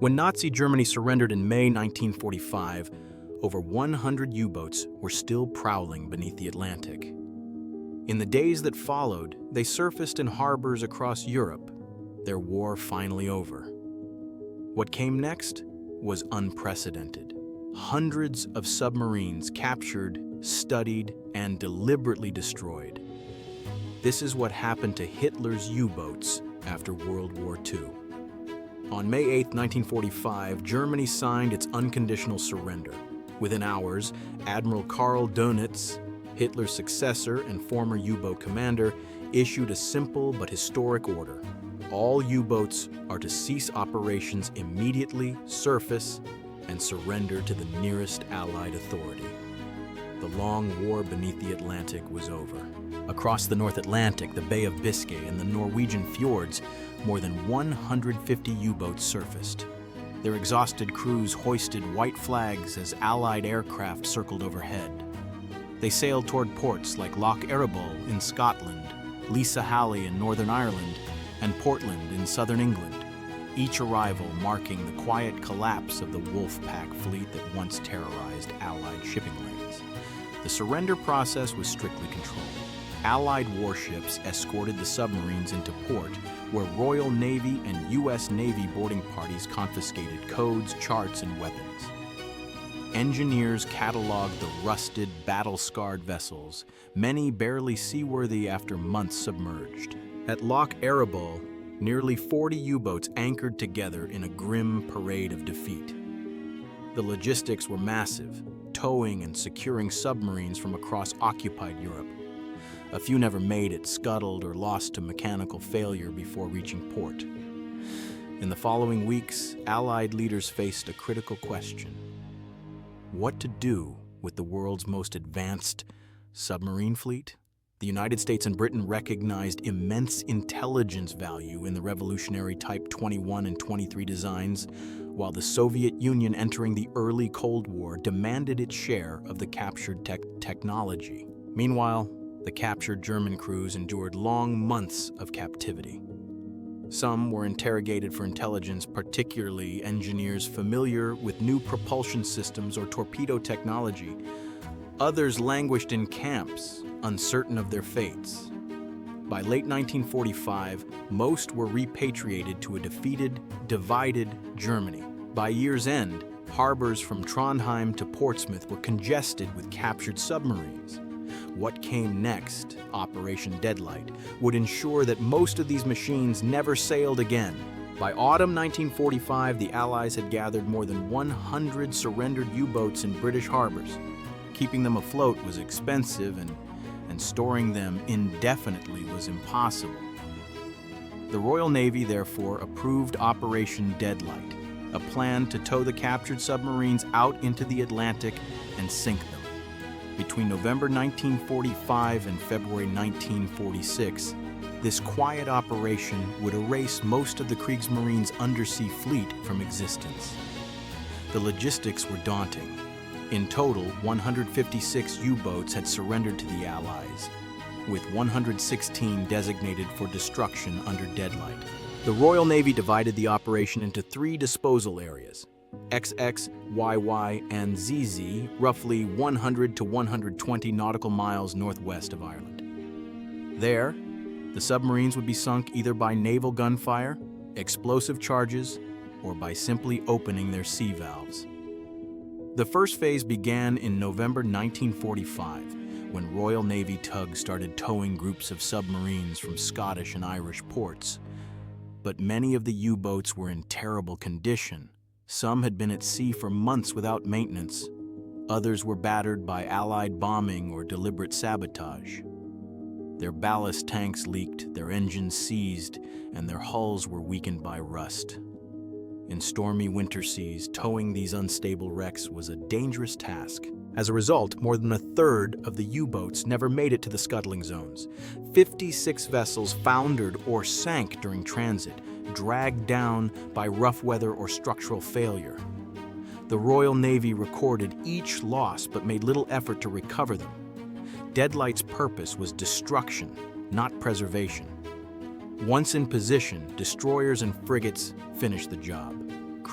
When Nazi Germany surrendered in May 1945, over 100 U-boats were still prowling beneath the Atlantic. In the days that followed, they surfaced in harbors across Europe, their war finally over. What came next was unprecedented. Hundreds of submarines captured, studied, and deliberately destroyed. This is what happened to Hitler's U-boats after World War II. On May 8, 1945, Germany signed its unconditional surrender. Within hours, Admiral Karl Dönitz, Hitler's successor and former U-boat commander, issued a simple but historic order. All U-boats are to cease operations immediately, surface, and surrender to the nearest Allied authority. The long war beneath the Atlantic was over. Across the North Atlantic, the Bay of Biscay, and the Norwegian fjords, more than 150 U-boats surfaced. Their exhausted crews hoisted white flags as Allied aircraft circled overhead. They sailed toward ports like Loch Erebol in Scotland, Lisa Halley in Northern Ireland, and Portland in southern England, each arrival marking the quiet collapse of the Wolf-Pack fleet that once terrorized Allied shipping lanes. The surrender process was strictly controlled. Allied warships escorted the submarines into port, where Royal Navy and U.S. Navy boarding parties confiscated codes, charts, and weapons. Engineers cataloged the rusted, battle-scarred vessels, many barely seaworthy after months submerged. At Loch Erebol, nearly 40 U-boats anchored together in a grim parade of defeat. The logistics were massive, towing and securing submarines from across occupied Europe. A few never made it, scuttled or lost to mechanical failure before reaching port. In the following weeks, Allied leaders faced a critical question: what to do with the world's most advanced submarine fleet? The United States and Britain recognized immense intelligence value in the revolutionary Type XXI and XXIII designs, while the Soviet Union, entering the early Cold War, demanded its share of the captured technology. Meanwhile, the captured German crews endured long months of captivity. Some were interrogated for intelligence, particularly engineers familiar with new propulsion systems or torpedo technology. Others languished in camps, uncertain of their fates. By late 1945, most were repatriated to a defeated, divided Germany. By year's end, harbors from Trondheim to Portsmouth were congested with captured submarines. What came next, Operation Deadlight, would ensure that most of these machines never sailed again. By autumn 1945, the Allies had gathered more than 100 surrendered U-boats in British harbors. Keeping them afloat was expensive, and storing them indefinitely was impossible. The Royal Navy therefore approved Operation Deadlight, a plan to tow the captured submarines out into the Atlantic and sink them. Between November 1945 and February 1946, this quiet operation would erase most of the Kriegsmarine's undersea fleet from existence. The logistics were daunting. In total, 156 U-boats had surrendered to the Allies, with 116 designated for destruction under Deadlight. The Royal Navy divided the operation into 3 disposal areas: XXIII and ZZ, roughly 100 to 120 nautical miles northwest of Ireland. There, the submarines would be sunk either by naval gunfire, explosive charges, or by simply opening their sea valves. The first phase began in November 1945, when Royal Navy tugs started towing groups of submarines from Scottish and Irish ports. But many of the U-boats were in terrible condition. Some had been at sea for months without maintenance. Others were battered by Allied bombing or deliberate sabotage. Their ballast tanks leaked, their engines seized, and their hulls were weakened by rust. In stormy winter seas, towing these unstable wrecks was a dangerous task. As a result, more than a third of the U-boats never made it to the scuttling zones. 56 vessels foundered or sank during transit, dragged down by rough weather or structural failure. The Royal Navy recorded each loss but made little effort to recover them. Deadlight's purpose was destruction, not preservation. Once in position, destroyers and frigates finished the job.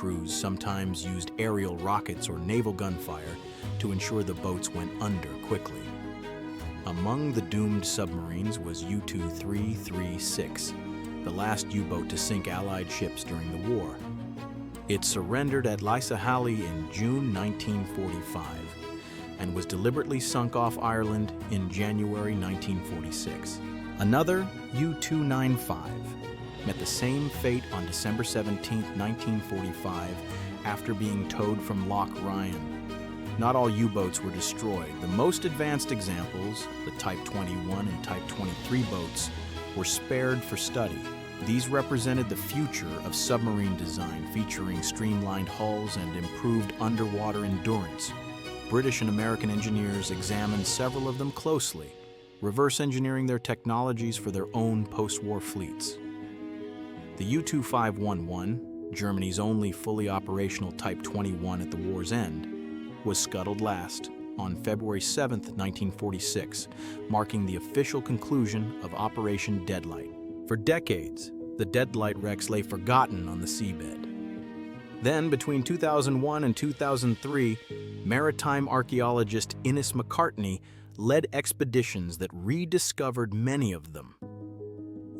crews sometimes used aerial rockets or naval gunfire to ensure the boats went under quickly. Among the doomed submarines was U-336, the last U-boat to sink Allied ships during the war. It surrendered at Lisahalli in June 1945 and was deliberately sunk off Ireland in January 1946. Another, U-295, met the same fate on December 17, 1945, after being towed from Loch Ryan. Not all U-boats were destroyed. The most advanced examples, the Type 21 and Type 23 boats, were spared for study. These represented the future of submarine design, featuring streamlined hulls and improved underwater endurance. British and American engineers examined several of them closely, reverse engineering their technologies for their own post-war fleets. The U-2511, Germany's only fully operational Type 21 at the war's end, was scuttled last on February 7, 1946, marking the official conclusion of Operation Deadlight. For decades, the Deadlight wrecks lay forgotten on the seabed. Then, between 2001 and 2003, maritime archaeologist Innes McCartney led expeditions that rediscovered many of them.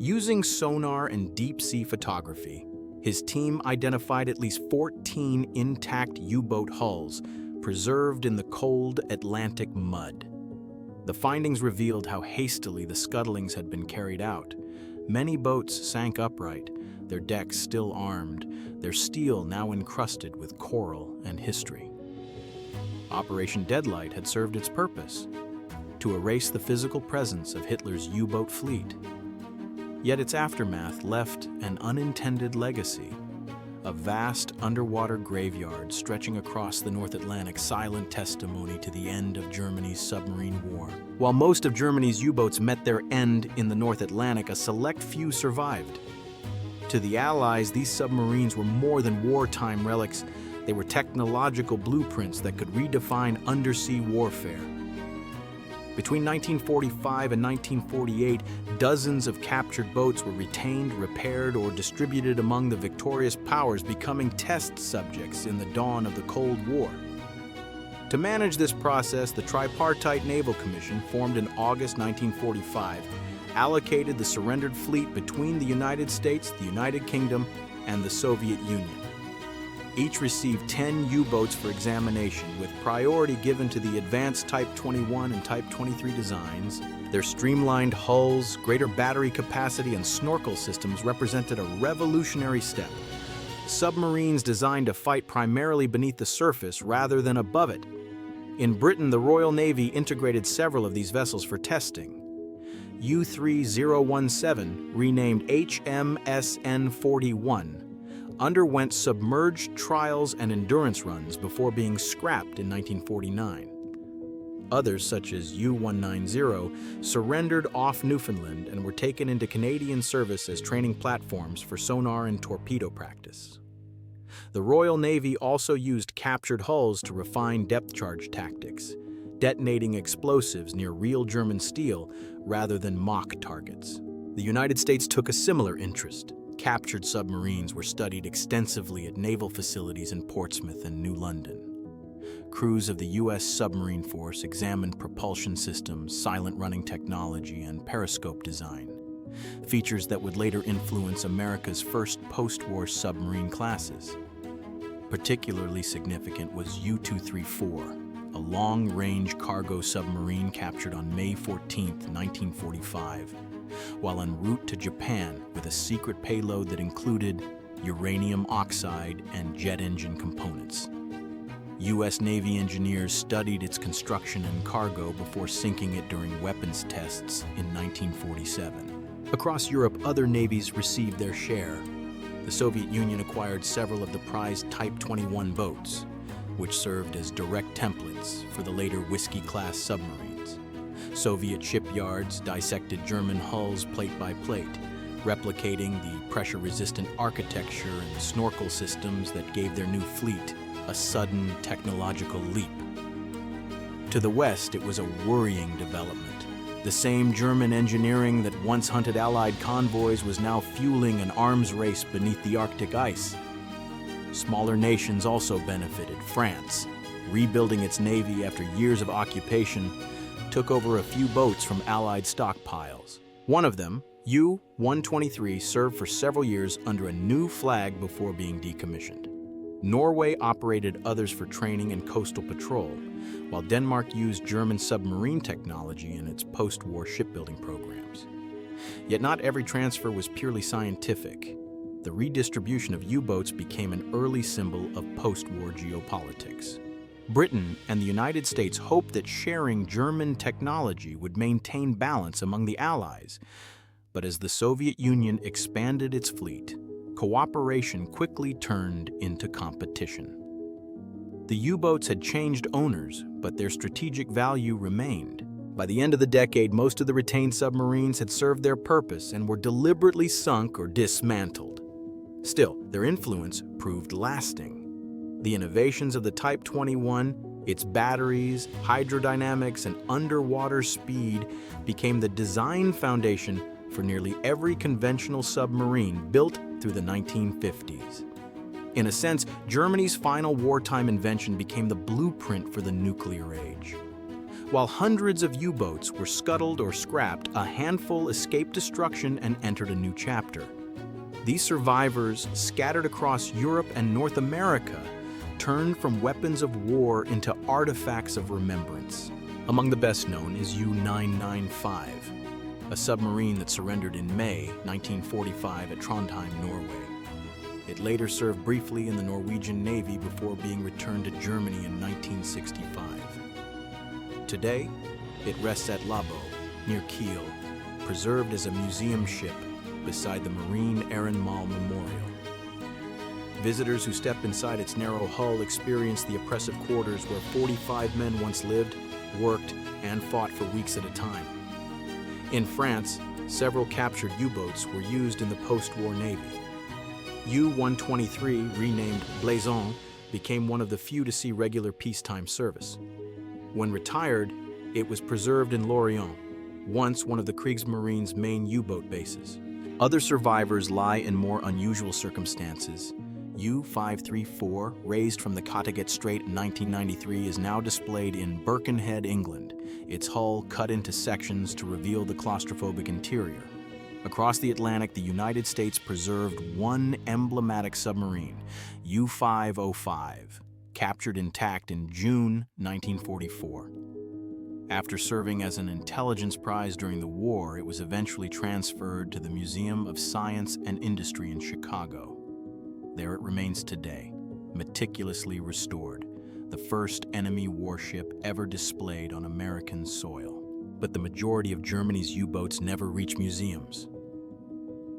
Using sonar and deep-sea photography, his team identified at least 14 intact U-boat hulls preserved in the cold Atlantic mud. The findings revealed how hastily the scuttlings had been carried out. Many boats sank upright, their decks still armed, their steel now encrusted with coral and history. Operation Deadlight had served its purpose, to erase the physical presence of Hitler's U-boat fleet. Yet its aftermath left an unintended legacy. A vast underwater graveyard stretching across the North Atlantic, silent testimony to the end of Germany's submarine war. While most of Germany's U-boats met their end in the North Atlantic, a select few survived. To the Allies, these submarines were more than wartime relics. They were technological blueprints that could redefine undersea warfare. Between 1945 and 1948, dozens of captured boats were retained, repaired, or distributed among the victorious powers, becoming test subjects in the dawn of the Cold War. To manage this process, the Tripartite Naval Commission, formed in August 1945, allocated the surrendered fleet between the United States, the United Kingdom, and the Soviet Union. Each received 10 U-boats for examination, with priority given to the advanced Type 21 and Type 23 designs. Their streamlined hulls, greater battery capacity, and snorkel systems represented a revolutionary step. Submarines designed to fight primarily beneath the surface rather than above it. In Britain, the Royal Navy integrated several of these vessels for testing. U-3017, renamed HMSN-41, underwent submerged trials and endurance runs before being scrapped in 1949. Others, such as U-190, surrendered off Newfoundland and were taken into Canadian service as training platforms for sonar and torpedo practice. The Royal Navy also used captured hulls to refine depth charge tactics, detonating explosives near real German steel rather than mock targets. The United States took a similar interest. Captured submarines were studied extensively at naval facilities in Portsmouth and New London. Crews of the U.S. Submarine Force examined propulsion systems, silent running technology, and periscope design, features that would later influence America's first post-war submarine classes. Particularly significant was U-234, a long-range cargo submarine captured on May 14, 1945, while en route to Japan with a secret payload that included uranium oxide and jet engine components. U.S. Navy engineers studied its construction and cargo before sinking it during weapons tests in 1947. Across Europe, other navies received their share. The Soviet Union acquired several of the prized Type 21 boats, which served as direct templates for the later Whiskey-class submarines. Soviet shipyards dissected German hulls plate by plate, replicating the pressure-resistant architecture and snorkel systems that gave their new fleet a sudden technological leap. To the west, it was a worrying development. The same German engineering that once hunted Allied convoys was now fueling an arms race beneath the Arctic ice. Smaller nations also benefited. France, rebuilding its navy after years of occupation, took over a few boats from Allied stockpiles. One of them, U-123, served for several years under a new flag before being decommissioned. Norway operated others for training and coastal patrol, while Denmark used German submarine technology in its post-war shipbuilding programs. Yet not every transfer was purely scientific. The redistribution of U-boats became an early symbol of post-war geopolitics. Britain and the United States hoped that sharing German technology would maintain balance among the Allies, but as the Soviet Union expanded its fleet, cooperation quickly turned into competition. The U-boats had changed owners, but their strategic value remained. By the end of the decade, most of the retained submarines had served their purpose and were deliberately sunk or dismantled. Still, their influence proved lasting. The innovations of the Type XXI, its batteries, hydrodynamics, and underwater speed became the design foundation for nearly every conventional submarine built through the 1950s. In a sense, Germany's final wartime invention became the blueprint for the nuclear age. While hundreds of U-boats were scuttled or scrapped, a handful escaped destruction and entered a new chapter. These survivors, scattered across Europe and North America, turned from weapons of war into artifacts of remembrance. Among the best known is U-995, a submarine that surrendered in May 1945 at Trondheim, Norway. It later served briefly in the Norwegian Navy before being returned to Germany in 1965. Today, it rests at Labo, near Kiel, preserved as a museum ship beside the Marine Ehrenmal Memorial. Visitors who step inside its narrow hull experience the oppressive quarters where 45 men once lived, worked, and fought for weeks at a time. In France, several captured U-boats were used in the post-war Navy. U-123, renamed Blaison, became one of the few to see regular peacetime service. When retired, it was preserved in Lorient, once one of the Kriegsmarine's main U-boat bases. Other survivors lie in more unusual circumstances. U-534, raised from the Kattegat Strait in 1993, is now displayed in Birkenhead, England, its hull cut into sections to reveal the claustrophobic interior. Across the Atlantic, the United States preserved one emblematic submarine, U-505, captured intact in June 1944. After serving as an intelligence prize during the war, it was eventually transferred to the Museum of Science and Industry in Chicago. There it remains today, meticulously restored, the first enemy warship ever displayed on American soil. But the majority of Germany's U-boats never reach museums.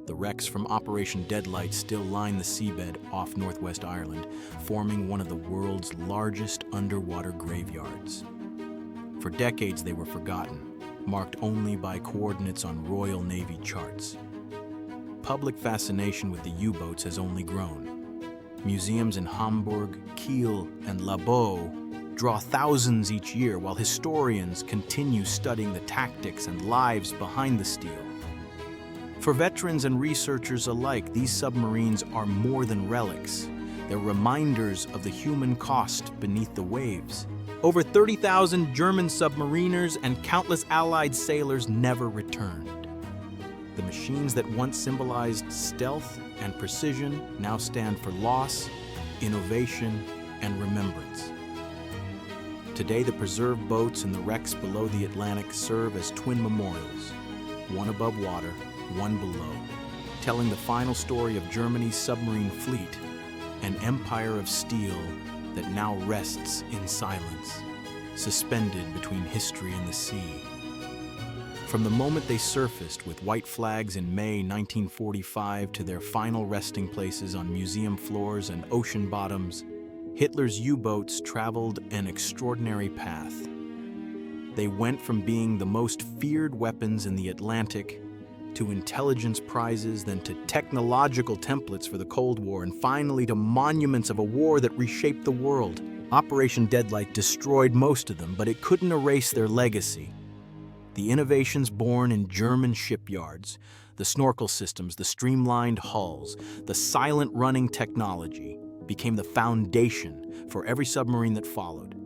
The wrecks from Operation Deadlight still line the seabed off Northwest Ireland, forming one of the world's largest underwater graveyards. For decades they were forgotten, marked only by coordinates on Royal Navy charts. Public fascination with the U-boats has only grown. Museums in Hamburg, Kiel, and Labo draw thousands each year, while historians continue studying the tactics and lives behind the steel. For veterans and researchers alike, these submarines are more than relics. They're reminders of the human cost beneath the waves. Over 30,000 German submariners and countless Allied sailors never returned. The machines that once symbolized stealth and precision now stand for loss, innovation, and remembrance. Today, the preserved boats and the wrecks below the Atlantic serve as twin memorials, one above water, one below, telling the final story of Germany's submarine fleet, an empire of steel that now rests in silence, suspended between history and the sea. From the moment they surfaced with white flags in May 1945 to their final resting places on museum floors and ocean bottoms, Hitler's U-boats traveled an extraordinary path. They went from being the most feared weapons in the Atlantic to intelligence prizes, then to technological templates for the Cold War, and finally to monuments of a war that reshaped the world. Operation Deadlight destroyed most of them, but it couldn't erase their legacy. The innovations born in German shipyards, the snorkel systems, the streamlined hulls, the silent running technology, became the foundation for every submarine that followed.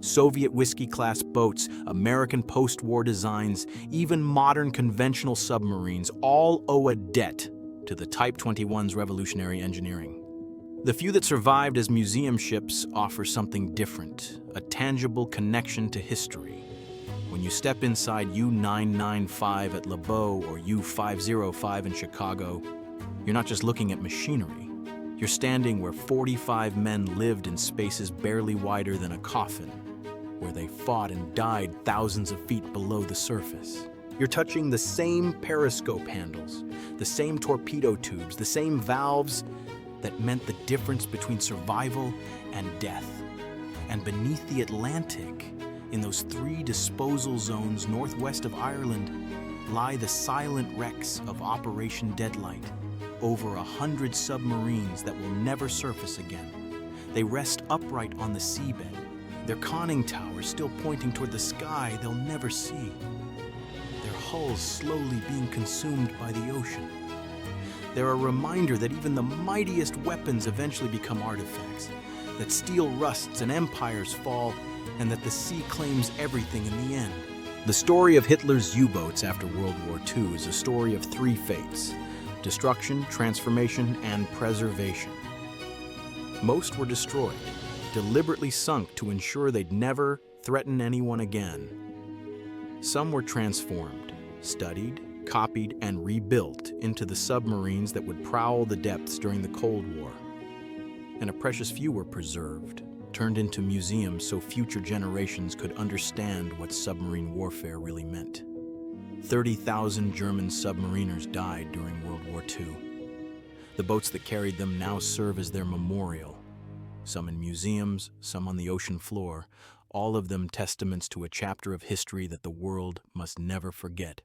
Soviet Whiskey-class boats, American post-war designs, even modern conventional submarines all owe a debt to the Type 21's revolutionary engineering. The few that survived as museum ships offer something different, a tangible connection to history. When you step inside U-995 at Lebeau or U-505 in Chicago, you're not just looking at machinery. You're standing where 45 men lived in spaces barely wider than a coffin, where they fought and died thousands of feet below the surface. You're touching the same periscope handles, the same torpedo tubes, the same valves that meant the difference between survival and death. And beneath the Atlantic, in those 3 disposal zones northwest of Ireland, lie the silent wrecks of Operation Deadlight, over 100 submarines that will never surface again. They rest upright on the seabed, their conning towers still pointing toward the sky they'll never see, their hulls slowly being consumed by the ocean. They're a reminder that even the mightiest weapons eventually become artifacts, that steel rusts and empires fall, and that the sea claims everything in the end. The story of Hitler's U-boats after World War II is a story of 3 fates: destruction, transformation, and preservation. Most were destroyed, deliberately sunk to ensure they'd never threaten anyone again. Some were transformed, studied, copied, and rebuilt into the submarines that would prowl the depths during the Cold War. And a precious few were preserved, turned into museums so future generations could understand what submarine warfare really meant. 30,000 German submariners died during World War II. The boats that carried them now serve as their memorial, some in museums, some on the ocean floor, all of them testaments to a chapter of history that the world must never forget.